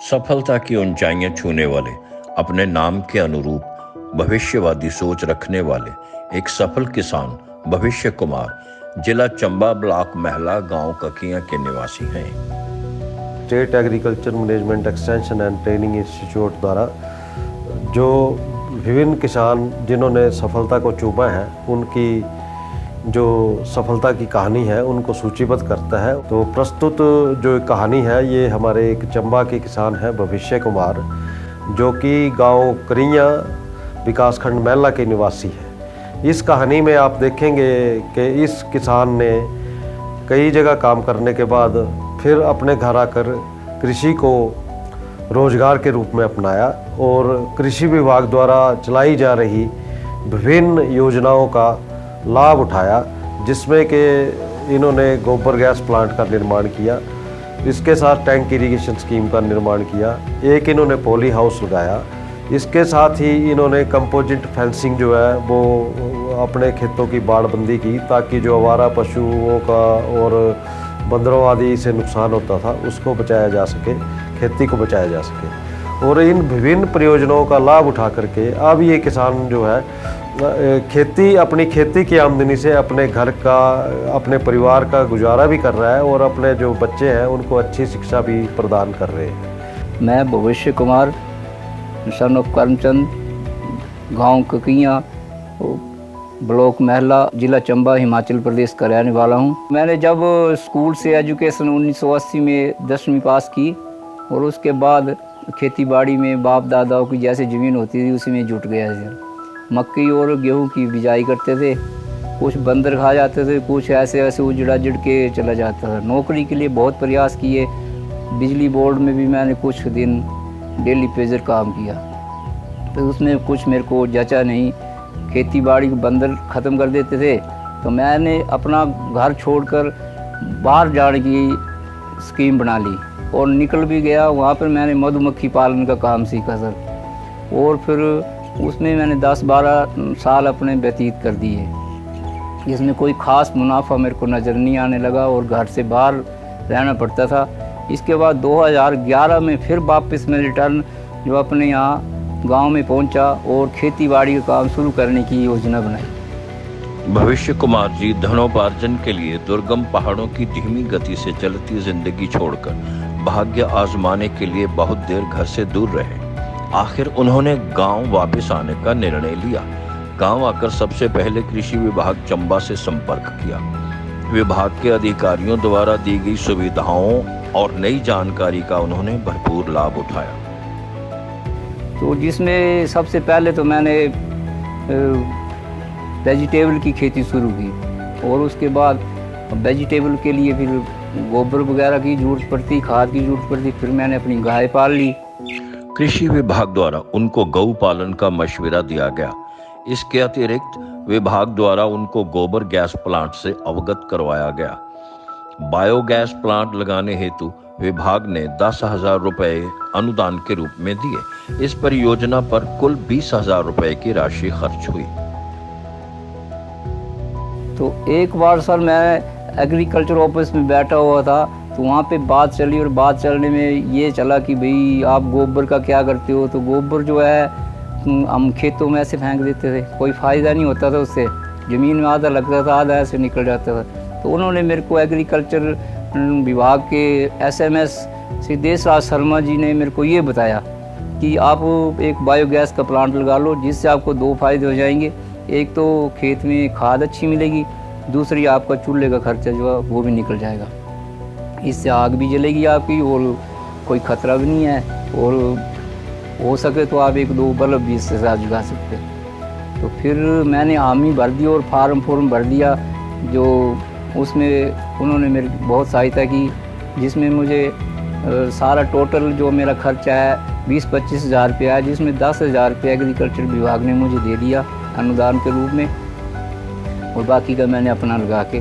सफलता की ऊंचाइयां छूने वाले, अपने नाम के अनुरूप भविष्यवादी सोच रखने वाले एक सफल किसान भविष्य कुमार जिला चंबा ब्लॉक महला गांव ककियां के निवासी हैं। State agriculture management extension and training institute द्वारा जो विभिन्न किसान जिन्होंने सफलता को चूमा है, उनकी जो सफलता की कहानी है उनको सूचीबद्ध करता है। तो प्रस्तुत जो कहानी है ये हमारे एक चंबा के किसान हैं भविष्य कुमार, जो कि गांव करियां विकासखंड महला के निवासी हैं। इस कहानी में आप देखेंगे कि इस किसान ने कई जगह काम करने के बाद फिर अपने घर आकर कृषि को रोजगार के रूप में अपनाया और कृषि विभाग द्वारा चलाई जा रही विभिन्न योजनाओं का लाभ उठाया, जिसमें कि इन्होंने गोबर गैस प्लांट का निर्माण किया, इसके साथ टैंक इरिगेशन स्कीम का निर्माण किया, एक इन्होंने पॉली हाउस लगाया, इसके साथ ही इन्होंने कंपोजिट फेंसिंग जो है वो अपने खेतों की बाड़बंदी की, ताकि जो आवारा पशुओं का और बंदरों आदि से नुकसान होता था उसको बचाया जा सके, खेती को बचाया जा सके। और इन विभिन्न प्रयोजनों का लाभ उठा करके अब ये किसान जो है अपनी खेती की आमदनी से अपने घर का, अपने परिवार का गुजारा भी कर रहा है और अपने जो बच्चे हैं उनको अच्छी शिक्षा भी प्रदान कर रहे हैं। मैं भविष्य कुमार सन ऑफ करमचंद, गांव ककियां, ब्लॉक महला, जिला चंबा, हिमाचल प्रदेश का रहने वाला हूं। मैंने जब स्कूल से एजुकेशन 1980 में 10वीं पास की और उसके बाद खेती बाड़ी में बाप दादाओं की जैसे ज़मीन होती थी उसी में जुट गया। मक्की और गेहूं की बिजाई करते थे, कुछ बंदर खा जाते थे, कुछ ऐसे उजड़ा जड़ के चला जाता था। नौकरी के लिए बहुत प्रयास किए, बिजली बोर्ड में भी मैंने कुछ दिन डेली पेजर काम किया, तो उसमें कुछ मेरे को जचा नहीं। खेती बाड़ी के बंदर ख़त्म कर देते थे, तो मैंने अपना घर छोड़कर बाहर जाने की स्कीम बना ली और निकल भी गया। वहाँ पर मैंने मधुमक्खी पालन का काम सीखा सर, और फिर उसमें मैंने 10-12 साल अपने व्यतीत कर दिए। इसमें कोई ख़ास मुनाफा मेरे को नज़र नहीं आने लगा और घर से बाहर रहना पड़ता था। इसके बाद 2011 में फिर वापस मैं रिटर्न जो अपने यहाँ गांव में पहुंचा और खेती बाड़ी का काम शुरू करने की योजना बनाई। भविष्य कुमार जी धनोपार्जन के लिए दुर्गम पहाड़ों की धीमी गति से चलती जिंदगी छोड़कर भाग्य आजमाने के लिए बहुत देर घर से दूर रहे। आखिर उन्होंने गांव वापस आने का निर्णय लिया। गांव आकर सबसे पहले कृषि विभाग चंबा से संपर्क किया। विभाग के अधिकारियों द्वारा दी गई सुविधाओं और नई जानकारी का उन्होंने भरपूर लाभ उठाया। तो जिसमें सबसे पहले तो मैंने वेजिटेबल की खेती शुरू की और उसके बाद वेजिटेबल के लिए फिर गोबर वगैरह की जरूरत पड़ती, खाद की जरूरत पड़ती। फिर मैंने अपनी गाय पाल ली। कृषि विभाग द्वारा उनको गौ पालन का मशवरा दिया गया। इसके अतिरिक्त विभाग द्वारा उनको गोबर गैस प्लांट से अवगत करवाया गया। बायोगैस प्लांट लगाने हेतु विभाग ने 10,000 रुपए अनुदान के रूप में दिए। इस परियोजना पर कुल 20,000 रुपए की राशि खर्च हुई। तो एक बार सर मैं एग्रीकल्चर ऑफिस में बैठा हुआ था, तो वहाँ पे बात चली और बात चलने में ये चला कि भाई आप गोबर का क्या करते हो। तो गोबर जो है हम खेतों में ऐसे फेंक देते थे, कोई फ़ायदा नहीं होता था उससे, ज़मीन में आधा लगता था, आधा ऐसे निकल जाता था। तो उन्होंने मेरे को एग्रीकल्चर विभाग के SMS सिद्धेश राज शर्मा जी ने मेरे को ये बताया कि आप एक बायोगैस का प्लांट लगा लो, जिससे आपको 2 फ़ायदे हो जाएंगे। एक तो खेत में खाद अच्छी मिलेगी, दूसरी आपका चूल्हे का खर्चा जो है वो भी निकल जाएगा। इससे आग भी जलेगी आपकी और कोई ख़तरा भी नहीं है, और हो सके तो आप 1-2 बल्ब भी इससे साथ जला सकते हैं। तो फिर मैंने हामी भर दी और फॉर्म भर दिया, जो उसमें उन्होंने मेरी बहुत सहायता की, जिसमें मुझे सारा टोटल जो मेरा खर्चा है 20-25 हज़ार रुपया है, जिसमें 10,000 रुपये एग्रीकल्चर विभाग ने मुझे दे दिया अनुदान के रूप में, और बाकी का मैंने अपना लगा के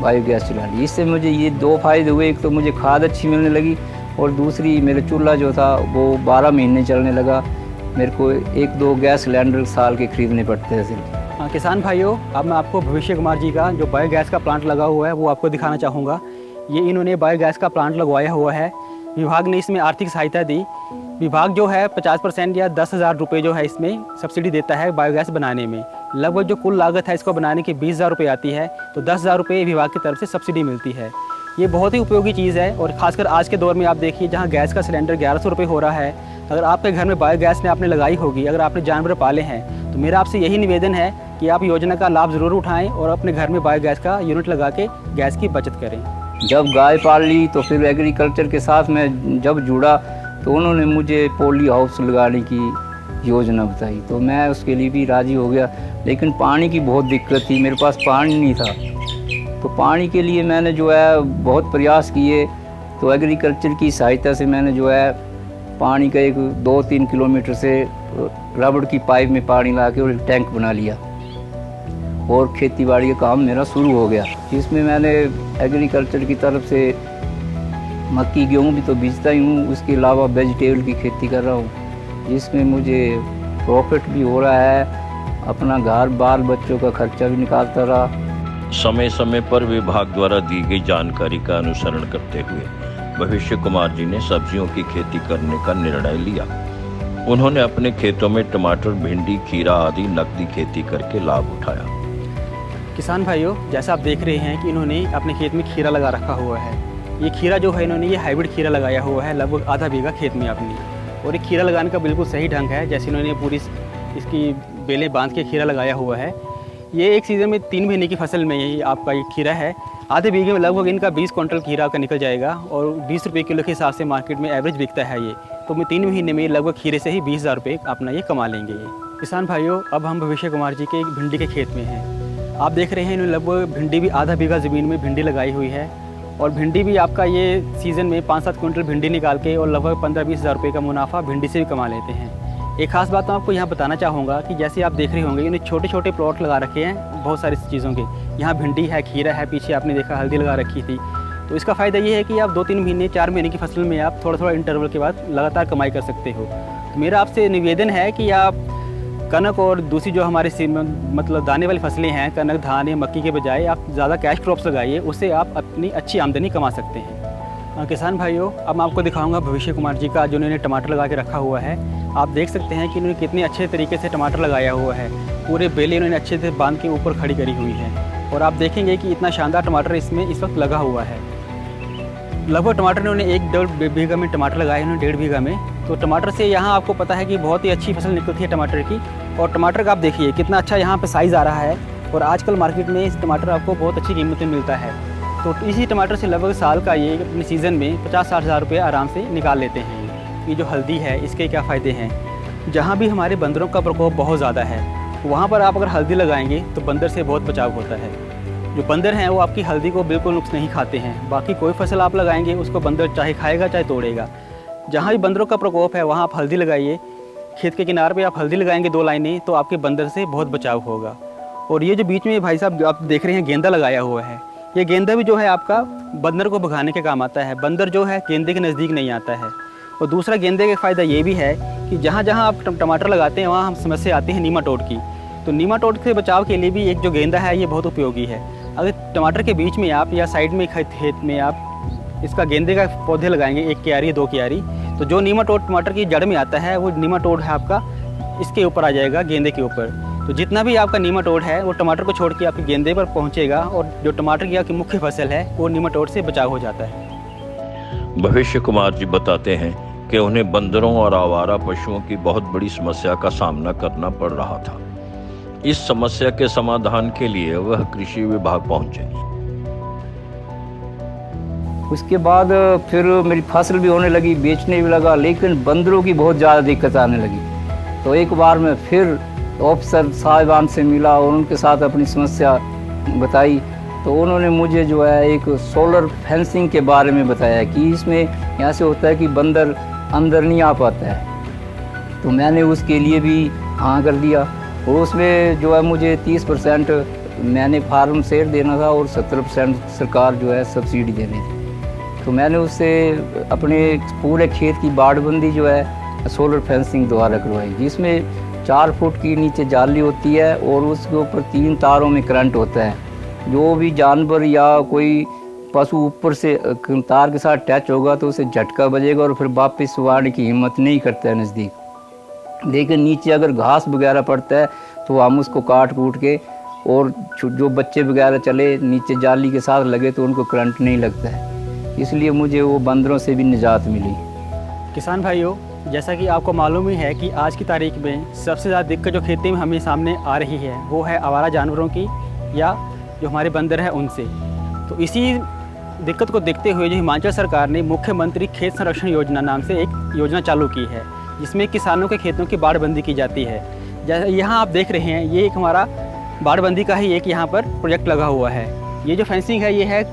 बायोगैस चला ली। इससे मुझे ये 2 फ़ायदे हुए। एक तो मुझे खाद अच्छी मिलने लगी और दूसरी मेरा चूल्हा जो था वो 12 महीने चलने लगा। मेरे को 1-2 गैस सिलेंडर साल के खरीदने पड़ते हैं सिर्फ। किसान भाइयों, अब मैं आपको भविष्य कुमार जी का जो बायोगैस का प्लांट लगा हुआ है वो आपको दिखाना चाहूँगा। ये इन्होंने बायोगैस का प्लांट लगवाया हुआ है। विभाग ने इसमें आर्थिक सहायता दी। विभाग जो है 50% या 10,000 रुपये जो है इसमें सब्सिडी देता है बायोगैस बनाने में। लगभग जो कुल लागत है इसको बनाने की 20,000 रुपये आती है, तो 10,000 रुपये विभाग की तरफ से सब्सिडी मिलती है। ये बहुत ही उपयोगी चीज़ है और ख़ासकर आज के दौर में आप देखिए जहाँ गैस का सिलेंडर 1100 रुपये हो रहा है, अगर आपके घर में बायोगैस ने आपने लगाई होगी, अगर आपने जानवर पाले हैं, तो मेरा आपसे यही निवेदन है कि आप योजना का लाभ ज़रूर उठाएं और अपने घर में बायोगैस का यूनिट लगा के गैस की बचत करें। जब गाय पाल ली तो फिर एग्रीकल्चर के साथ मैं जब जुड़ा तो उन्होंने मुझे पोली हाउस लगाने की योजना बताई, तो मैं उसके लिए भी राज़ी हो गया। लेकिन पानी की बहुत दिक्कत थी, मेरे पास पानी नहीं था, तो पानी के लिए मैंने जो है बहुत प्रयास किए। तो एग्रीकल्चर की सहायता से मैंने जो है पानी का एक 2-3 किलोमीटर से रबड़ की पाइप में पानी ला के और एक टैंक बना लिया और खेतीबाड़ी का काम मेरा शुरू हो गया। जिसमें मैंने एग्रीकल्चर की तरफ से मक्की गेहूँ भी तो बीजता ही हूँ, उसके अलावा वेजिटेबल की खेती कर रहा हूँ, जिसमें मुझे प्रॉफिट भी हो रहा है, अपना घर बाल बच्चों का खर्चा भी निकालता रहा। समय समय पर विभाग द्वारा दी गई जानकारी का अनुसरण करते हुए भविष्य कुमार जी ने सब्जियों की खेती करने का निर्णय लिया। उन्होंने अपने खेतों में टमाटर, भिंडी, खीरा आदि नकदी खेती करके लाभ उठाया। किसान भाइयों, जैसा आप देख रहे हैं कि इन्होंने अपने खेत में खीरा लगा रखा हुआ है। ये खीरा जो है इन्होंने ये हाइब्रिड खीरा लगाया हुआ है लगभग आधा बीघा खेत में अपनी, और ये खीरा लगाने का बिल्कुल सही ढंग है। जैसे इन्होंने पूरी इसकी बेलें बांध के खीरा लगाया हुआ है। ये एक सीज़न में 3 महीने की फसल में यही आपका ये खीरा है। आधे बीघे में लगभग इनका 20 क्विंटल खीरा का निकल जाएगा और 20 रुपये किलो के हिसाब से मार्केट में एवरेज बिकता है ये। तो मैं 3 महीने में लगभग खीरे से ही 20,000 रुपये अपना ये कमा लेंगे ये। किसान भाइयों, अब हम भविष्य कुमार जी के एक भिंडी के खेत में हैं। आप देख रहे हैं इन्होंने लगभग भिंडी भी आधा बीघा ज़मीन में भिंडी लगाई हुई है, और भिंडी भी आपका ये सीज़न में 5-7 क्विंटल भिंडी निकाल के और लगभग 15-20 हज़ार रुपये का मुनाफा भिंडी से भी कमा लेते हैं। एक खास बात मैं आपको यहाँ बताना चाहूँगा कि जैसे आप देख रहे होंगे इन्हें छोटे छोटे प्लॉट लगा रखे हैं बहुत सारी चीज़ों के। यहाँ भिंडी है, खीरा है, पीछे आपने देखा हल्दी लगा रखी थी। तो इसका फ़ायदा ये है कि आप 2-3 महीने 4 महीने की फसल में आप थोड़ा थोड़ा इंटरवल के बाद लगातार कमाई कर सकते हो। तो मेरा आपसे निवेदन है कि आप कनक और दूसरी जो हमारे मतलब दाने वाली फसलें हैं, कनक, धान या मक्की के बजाय आप ज़्यादा कैश क्रॉप्स लगाइए, उससे आप अपनी अच्छी आमदनी कमा सकते हैं। किसान भाइयों, अब मैं आपको दिखाऊंगा भविष्य कुमार जी का जो इन्होंने टमाटर लगा के रखा हुआ है। आप देख सकते हैं कि इन्होंने कितने अच्छे तरीके से टमाटर लगाया हुआ है। पूरे बेले इन्होंने अच्छे से बांध के ऊपर खड़ी करी हुई है, और आप देखेंगे कि इतना शानदार टमाटर इसमें इस वक्त लगा हुआ है। लगभग टमाटर इन्होंने 1-1.5 बीघा में टमाटर लगाए इन्होंने, 1.5 बीघा में। तो टमाटर से यहाँ आपको पता है कि बहुत ही अच्छी फसल निकलती है टमाटर की। और टमाटर का आप देखिए कितना अच्छा यहाँ पे साइज़ आ रहा है, और आजकल मार्केट में इस टमाटर आपको बहुत अच्छी कीमत में मिलता है। तो इसी टमाटर से लगभग साल का ये अपने सीज़न में 50-60 हज़ार रुपये आराम से निकाल लेते हैं। ये जो हल्दी है इसके क्या फ़ायदे हैं, जहाँ भी हमारे बंदरों का प्रकोप बहुत ज़्यादा है वहाँ पर आप अगर हल्दी लगाएंगे तो बंदर से बहुत बचाव होता है। जो बंदर हैं वो आपकी हल्दी को बिल्कुल नुकसान नहीं खाते हैं। बाकी कोई फसल आप लगाएंगे उसको बंदर चाहे खाएगा चाहे तोड़ेगा। जहाँ भी बंदरों का प्रकोप है वहाँ आप हल्दी लगाइए। खेत के किनारे पे आप हल्दी लगाएंगे 2 लाइनें, तो आपके बंदर से बहुत बचाव होगा। और ये जो बीच में भाई साहब आप देख रहे हैं गेंदा लगाया हुआ है, ये गेंदा भी जो है आपका बंदर को भगाने के काम आता है। बंदर जो है गेंदे के नज़दीक नहीं आता है। और दूसरा गेंदे का फ़ायदा ये भी है कि जहाँ जहाँ आप टमाटर लगाते हैं वहाँ हम समस्या आती है नीमाटोड की। तो नीमाटोड से बचाव के लिए भी एक जो गेंदा है ये बहुत उपयोगी है। अगर टमाटर के बीच में आप या साइड में खेत में आप इसका गेंदे का पौधे लगाएंगे 1 क्यारी 2 क्यारी, तो जो नीमाटोड टमाटर की जड़ में आता है वो नीमाटोड है आपका इसके ऊपर आ जाएगा, गेंदे के ऊपर। तो जितना भी आपका नीमाटोड है वो टमाटर को छोड़ के आपके गेंदे पर पहुंचेगा, और जो टमाटर की आपकी मुख्य फसल है वो नीमाटोड से बचाव हो जाता है। भविष्य कुमार जी बताते हैं कि उन्हें बंदरों और आवारा पशुओं की बहुत बड़ी समस्या का सामना करना पड़ रहा था। इस समस्या के समाधान के लिए वह कृषि विभाग पहुंचे। उसके बाद फिर मेरी फसल भी होने लगी, बेचने भी लगा, लेकिन बंदरों की बहुत ज़्यादा दिक्कत आने लगी। तो एक बार मैं फिर ऑफिसर साहिबान से मिला और उनके साथ अपनी समस्या बताई। तो उन्होंने मुझे जो है एक सोलर फेंसिंग के बारे में बताया कि इसमें यहाँ से होता है कि बंदर अंदर नहीं आ पाता है। तो मैंने उसके लिए भी हाँ कर दिया, और उसमें जो है मुझे 30% मैंने फार्म शेयर देना था और 70% सरकार जो है सब्सिडी देनी थी। तो मैंने उससे अपने पूरे खेत की बाड़बंदी जो है सोलर फेंसिंग द्वारा करवाई, जिसमें 4 फुट की नीचे जाली होती है और उसके ऊपर 3 तारों में करंट होता है। जो भी जानवर या कोई पशु ऊपर से तार के साथ टच होगा तो उसे झटका बजेगा और फिर वापस आने की हिम्मत नहीं करता है नज़दीक। लेकिन नीचे अगर घास वगैरह पड़ता है तो हम उसको काट कूट के, और जो बच्चे वगैरह चले नीचे जाली के साथ लगे तो उनको करंट नहीं लगता है, इसलिए मुझे वो बंदरों से भी निजात मिली। किसान भाइयों, जैसा कि आपको मालूम ही है कि आज की तारीख में सबसे ज़्यादा दिक्कत जो खेती में हमें सामने आ रही है वो है आवारा जानवरों की या जो हमारे बंदर हैं उनसे। तो इसी दिक्कत को देखते हुए जो हिमाचल सरकार ने मुख्यमंत्री खेत संरक्षण योजना नाम से एक योजना चालू की है, जिसमें किसानों के खेतों की बाड़बंदी की जाती है। जैसे यहाँ आप देख रहे हैं, ये एक हमारा बाड़बंदी का ही एक यहाँ पर प्रोजेक्ट लगा हुआ है। ये जो फेंसिंग है ये है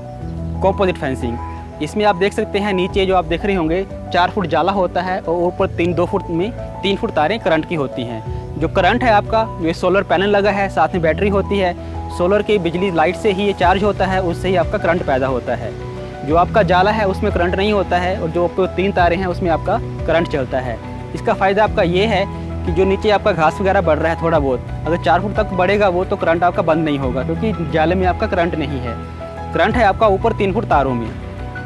कॉम्पोजिट फेंसिंग। इसमें आप देख सकते हैं नीचे जो आप देख रहे होंगे 4 फुट जाला होता है और ऊपर 2 फुट में 3 फुट तारें करंट की होती हैं। जो करंट है आपका, ये सोलर पैनल लगा है, साथ में बैटरी होती है। सोलर की बिजली लाइट से ही ये चार्ज होता है, उससे ही आपका करंट पैदा होता है। जो आपका जाला है उसमें करंट नहीं होता है और जो 3 तारें हैं उसमें आपका करंट चलता है। इसका फ़ायदा आपका ये है कि जो नीचे आपका घास वगैरह बढ़ रहा है थोड़ा बहुत, अगर 4 फुट तक बढ़ेगा वो तो करंट आपका बंद नहीं होगा, क्योंकि जाले में आपका करंट नहीं है। करंट है आपका ऊपर 3 फुट तारों में।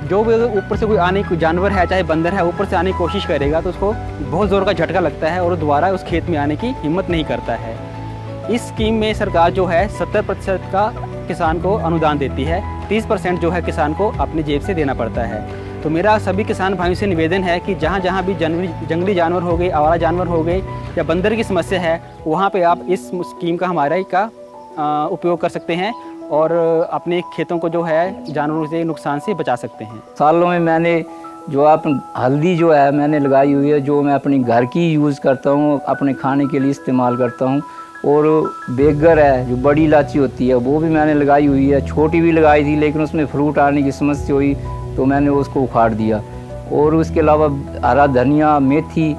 जो भी ऊपर से कोई आने कोई जानवर है, चाहे बंदर है, ऊपर से आने की कोशिश करेगा तो उसको बहुत ज़ोर का झटका लगता है और दोबारा उस खेत में आने की हिम्मत नहीं करता है। इस स्कीम में सरकार जो है 70% का किसान को अनुदान देती है, 30% जो है किसान को अपनी जेब से देना पड़ता है। तो मेरा सभी किसान भाइयों से निवेदन है कि जहाँ जहाँ भी जंगली जानवर हो गए, आवारा जानवर हो गए या बंदर की समस्या है, वहाँ पे आप इस स्कीम का हमारा का उपयोग कर सकते हैं और अपने खेतों को जो है जानवरों से नुकसान से बचा सकते हैं। सालों में मैंने जो आप हल्दी जो है मैंने लगाई हुई है, जो मैं अपनी घर की यूज़ करता हूँ, अपने खाने के लिए इस्तेमाल करता हूँ। और बेगर है, जो बड़ी इलायची होती है, वो भी मैंने लगाई हुई है। छोटी भी लगाई थी लेकिन उसमें फ्रूट आने की समस्या हुई तो मैंने उसको उखाड़ दिया। और उसके अलावा हरा धनिया, मेथी,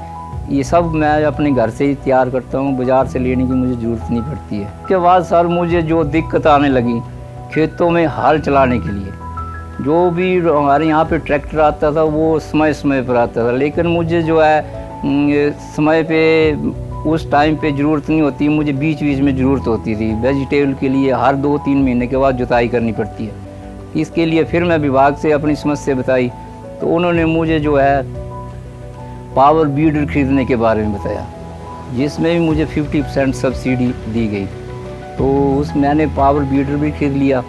ये सब मैं अपने घर से ही तैयार करता हूँ, बाज़ार से लेने की मुझे ज़रूरत नहीं पड़ती है। उसके बाद सर मुझे जो दिक्कत आने लगी खेतों में हल चलाने के लिए, जो भी हमारे यहाँ पे ट्रैक्टर आता था वो समय समय पर आता था, लेकिन मुझे जो है समय पे उस टाइम पे ज़रूरत नहीं होती, मुझे बीच बीच में ज़रूरत होती थी। वेजिटेबल के लिए हर 2-3 महीने के बाद जुताई करनी पड़ती है। इसके लिए फिर मैं विभाग से अपनी समस्या बताई तो उन्होंने मुझे जो है पावर बीडर खरीदने के बारे में बताया, जिसमें भी मुझे 50% सब्सिडी दी गई। तो मैंने पावर बीडर भी खरीद लिया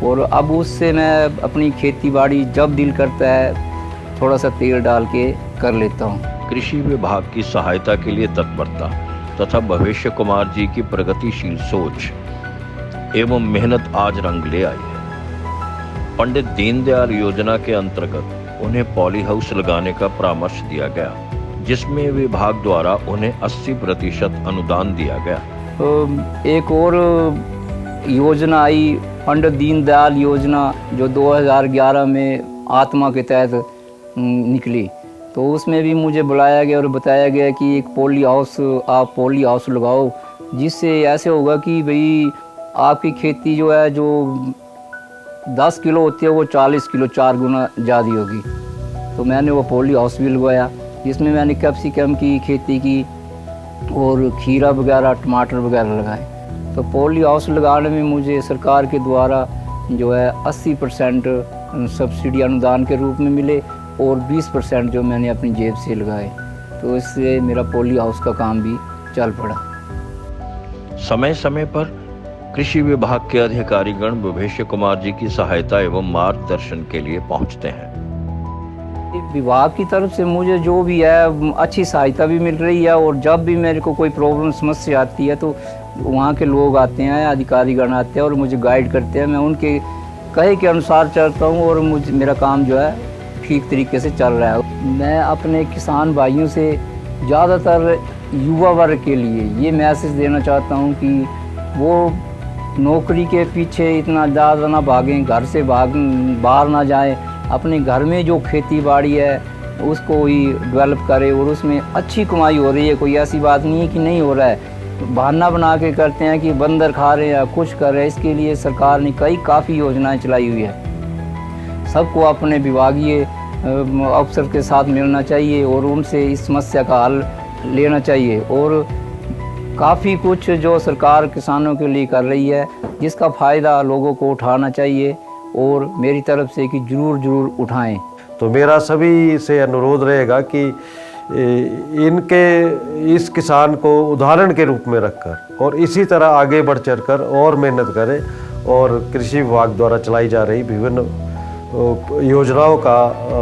और अब उससे मैं अपनी खेती बाड़ी जब दिल करता है थोड़ा सा तेल डाल के कर लेता हूँ। कृषि विभाग की सहायता के लिए तत्परता तथा भविष्य कुमार जी की प्रगतिशील सोच एवं मेहनत आज रंग ले आई है। पंडित दीनदयाल योजना के अंतर्गत उन्हें पॉली हाउस लगाने का परामर्श दिया गया, जिसमें विभाग द्वारा उन्हें 80% अनुदान दिया गया। एक और योजना आई, पंडित दीनदयाल योजना, जो 2011 में आत्मा के तहत निकली। तो उसमें भी मुझे बुलाया गया और बताया गया कि एक आप पॉली हाउस लगाओ, जिससे ऐसे होगा कि भाई आपकी खेती जो है जो 10 किलो होती है वो 40 किलो 4 गुना ज़्यादा होगी। तो मैंने वो पॉली हाउस भी लगवाया, जिसमें मैंने कैप्सिकम की खेती की और खीरा वगैरह, टमाटर वगैरह लगाए। तो पॉली हाउस लगाने में मुझे सरकार के द्वारा जो है 80% सब्सिडी अनुदान के रूप में मिले और 20% जो मैंने अपनी जेब से लगाए। तो इससे मेरा पॉली हाउस का काम भी चल पड़ा। समय समय पर कृषि विभाग के अधिकारीगण भविष्य कुमार जी की सहायता एवं मार्गदर्शन के लिए पहुंचते हैं। विभाग की तरफ से मुझे जो भी है अच्छी सहायता भी मिल रही है और जब भी मेरे को कोई प्रॉब्लम समस्या आती है तो वहाँ के लोग आते हैं, अधिकारीगण आते हैं और मुझे गाइड करते हैं। मैं उनके कहे के अनुसार चलता हूँ और मेरा काम जो है ठीक तरीके से चल रहा है। मैं अपने किसान भाइयों से ज़्यादातर युवा वर्ग के लिए ये मैसेज देना चाहता हूँ कि वो नौकरी के पीछे इतना ज़्यादा ना भागें, घर से बाहर ना जाएं, अपने घर में जो खेती बाड़ी है उसको ही डेवलप करें और उसमें अच्छी कमाई हो रही है। कोई ऐसी बात नहीं है कि नहीं हो रहा है, बहाना बना के करते हैं कि बंदर खा रहे हैं या कुछ कर रहे हैं। इसके लिए सरकार ने काफ़ी योजनाएं चलाई हुई है। सबको अपने विभागीय अफसर के साथ मिलना चाहिए और उनसे इस समस्या का हल लेना चाहिए। और काफ़ी कुछ जो सरकार किसानों के लिए कर रही है, जिसका फ़ायदा लोगों को उठाना चाहिए और मेरी तरफ से कि ज़रूर उठाएं। तो मेरा सभी से अनुरोध रहेगा कि इनके इस किसान को उदाहरण के रूप में रखकर और इसी तरह आगे बढ़ चढ़कर और मेहनत करें और कृषि विभाग द्वारा चलाई जा रही विभिन्न योजनाओं का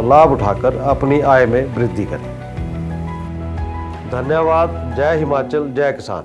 लाभ उठाकर अपनी आय में वृद्धि करें। धन्यवाद। जय हिमाचल, जय किसान।